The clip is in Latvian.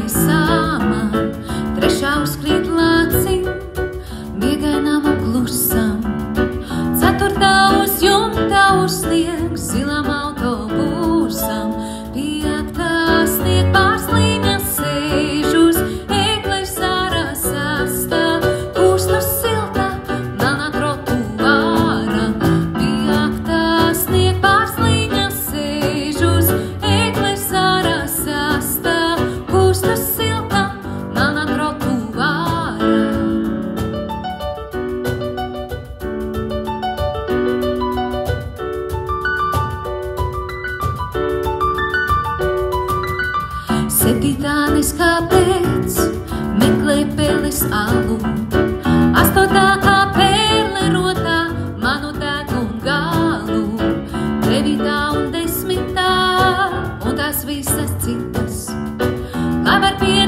sāma, trešā uzkrīt lācim, miegainām un klusam, ceturtā uz jumta uzsnieg zilam autobūsam, piektā snieg pārslīņas sēžus, ēklis ārā sastāv, kūsnu silta, melnā trotuāra, piektā snieg pārslīņas sēžus, ēklis ārā sastāv, kūsnu silta, melnā trotuāra. Septītānis kāpēc meklē pēles alu, astotā kā pēle rotā manu degunu galu, devītā un desmitā un tās visas citas, lai var pie